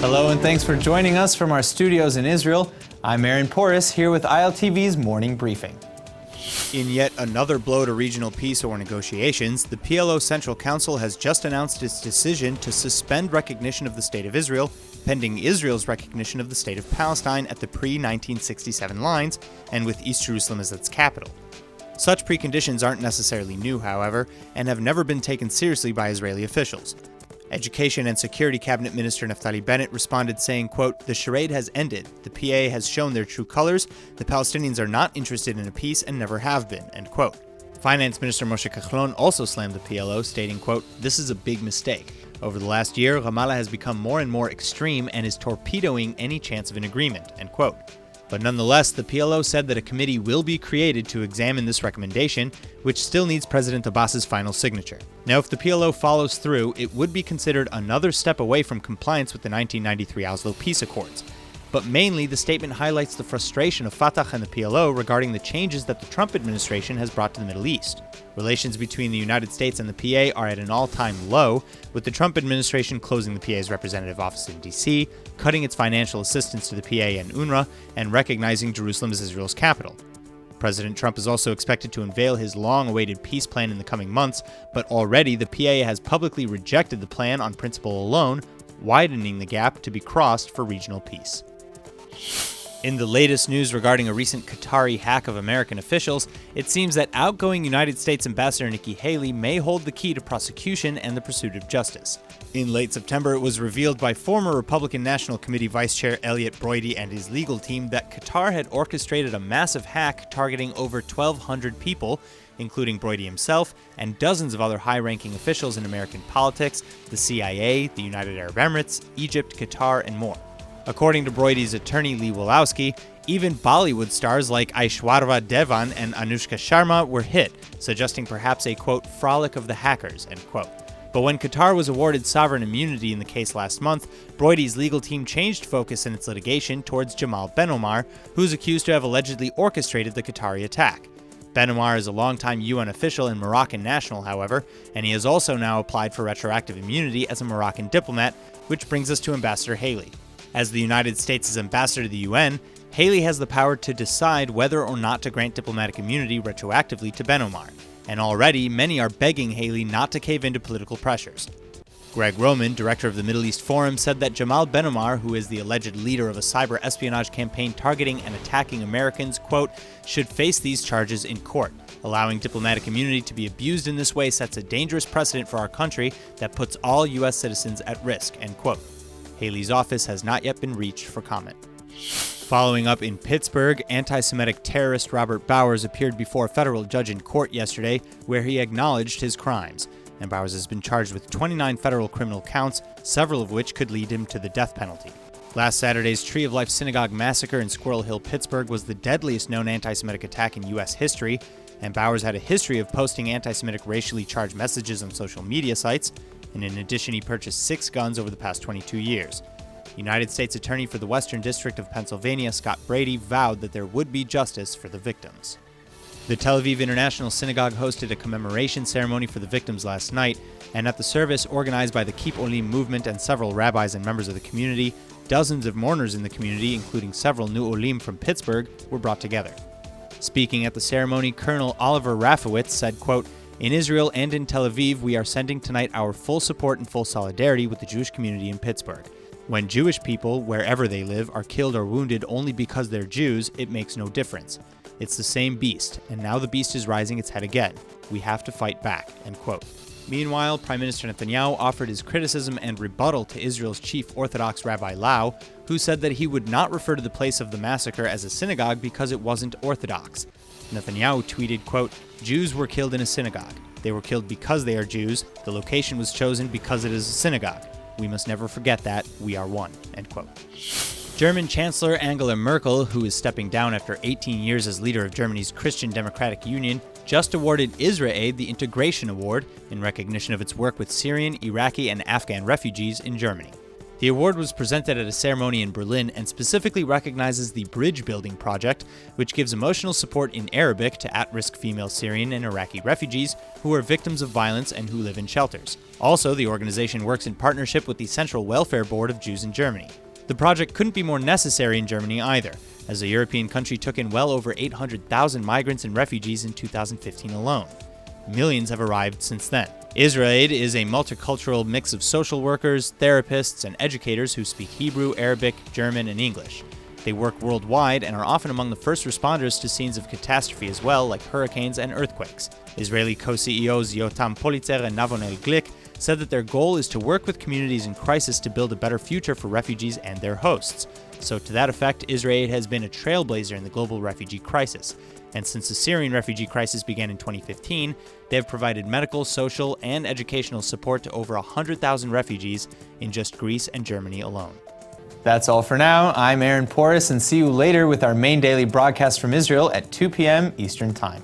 Hello and thanks for joining us from our studios in Israel. I'm Aaron Porras here with ILTV's Morning Briefing. In yet another blow to regional peace or negotiations, the PLO Central Council has just announced its decision to suspend recognition of the State of Israel, pending Israel's recognition of the State of Palestine at the pre-1967 lines, and with East Jerusalem as its capital. Such preconditions aren't necessarily new, however, and have never been taken seriously by Israeli officials. Education and Security Cabinet Minister Naftali Bennett responded saying, quote, "The charade has ended. The PA has shown their true colors. The Palestinians are not interested in a peace and never have been," end quote. Finance Minister Moshe Kahlon also slammed the PLO, stating, quote, "This is a big mistake. Over the last year, Ramallah has become more and more extreme and is torpedoing any chance of an agreement," end quote. But nonetheless, the PLO said that a committee will be created to examine this recommendation, which still needs President Abbas's final signature. Now, if the PLO follows through, it would be considered another step away from compliance with the 1993 Oslo Peace Accords. But mainly, the statement highlights the frustration of Fatah and the PLO regarding the changes that the Trump administration has brought to the Middle East. Relations between the United States and the PA are at an all-time low, with the Trump administration closing the PA's representative office in D.C., cutting its financial assistance to the PA and UNRWA, and recognizing Jerusalem as Israel's capital. President Trump is also expected to unveil his long-awaited peace plan in the coming months, but already the PA has publicly rejected the plan on principle alone, widening the gap to be crossed for regional peace. In the latest news regarding a recent Qatari hack of American officials, it seems that outgoing United States Ambassador Nikki Haley may hold the key to prosecution and the pursuit of justice. In late September, it was revealed by former Republican National Committee Vice Chair Elliot Broidy and his legal team that Qatar had orchestrated a massive hack targeting over 1,200 people, including Broidy himself and dozens of other high-ranking officials in American politics, the CIA, the United Arab Emirates, Egypt, Qatar, and more. According to Broidy's attorney Lee Wolowski, even Bollywood stars like Aishwarya Devan and Anushka Sharma were hit, suggesting perhaps a, quote, frolic of the hackers, end quote. But when Qatar was awarded sovereign immunity in the case last month, Broidy's legal team changed focus in its litigation towards Jamal BENOMAR, who's accused to have allegedly orchestrated the Qatari attack. BENOMAR is a longtime UN official and Moroccan national, however, and he has also now applied for retroactive immunity as a Moroccan diplomat, which brings us to Ambassador Haley. As the United States' ambassador to the UN, Haley has the power to decide whether or not to grant diplomatic immunity retroactively to BENOMAR, and already many are begging Haley not to cave into political pressures. Greg Roman, director of the Middle East Forum, said that Jamal BENOMAR, who is the alleged leader of a cyber espionage campaign targeting and attacking Americans, quote, should face these charges in court. Allowing diplomatic immunity to be abused in this way sets a dangerous precedent for our country that puts all U.S. citizens at risk, end quote. Haley's office has not yet been reached for comment. Following up in Pittsburgh, anti-Semitic terrorist Robert Bowers appeared before a federal judge in court yesterday, where he acknowledged his crimes. And Bowers has been charged with 29 federal criminal counts, several of which could lead him to the death penalty. Last Saturday's Tree of Life Synagogue massacre in Squirrel Hill, Pittsburgh was the deadliest known anti-Semitic attack in U.S. history, and Bowers had a history of posting anti-Semitic racially charged messages on social media sites, and in addition, he purchased 6 guns over the past 22 years. United States Attorney for the Western District of Pennsylvania, Scott Brady, vowed that there would be justice for the victims. The Tel Aviv International Synagogue hosted a commemoration ceremony for the victims last night, and at the service organized by the Keep Olim movement and several rabbis and members of the community, dozens of mourners in the community, including several new Olim from Pittsburgh, were brought together. Speaking at the ceremony, Colonel Oliver Rafowitz said, quote, "In Israel and in Tel Aviv, we are sending tonight our full support and full solidarity with the Jewish community in Pittsburgh. When Jewish people, wherever they live, are killed or wounded only because they're Jews, it makes no difference. It's the same beast, and now the beast is rising its head again. We have to fight back," end quote. Meanwhile, Prime Minister Netanyahu offered his criticism and rebuttal to Israel's chief Orthodox Rabbi Lau, who said that he would not refer to the place of the massacre as a synagogue because it wasn't Orthodox. Netanyahu tweeted, quote, "Jews were killed in a synagogue. They were killed because they are Jews. The location was chosen because it is a synagogue. We must never forget that. We are one," end quote. German Chancellor Angela Merkel, who is stepping down after 18 years as leader of Germany's Christian Democratic Union, just awarded ISRAAID the Integration Award in recognition of its work with Syrian, Iraqi, and Afghan refugees in Germany. The award was presented at a ceremony in Berlin and specifically recognizes the Bridge Building Project, which gives emotional support in Arabic to at-risk female Syrian and Iraqi refugees who are victims of violence and who live in shelters. Also, the organization works in partnership with the Central Welfare Board of Jews in Germany. The project couldn't be more necessary in Germany either, as the European country took in well over 800,000 migrants and refugees in 2015 alone. Millions have arrived since then. ISRAAID is a multicultural mix of social workers, therapists, and educators who speak Hebrew, Arabic, German, and English. They work worldwide and are often among the first responders to scenes of catastrophe as well, like hurricanes and earthquakes. Israeli co-CEOs Yotam Politzer and Navonel Glick said that their goal is to work with communities in crisis to build a better future for refugees and their hosts. So to that effect, ISRAAID has been a trailblazer in the global refugee crisis. And since the Syrian refugee crisis began in 2015, they have provided medical, social, and educational support to over 100,000 refugees in just Greece and Germany alone. That's all for now. I'm Aaron Porras, and see you later with our main daily broadcast from Israel at 2 p.m. Eastern Time.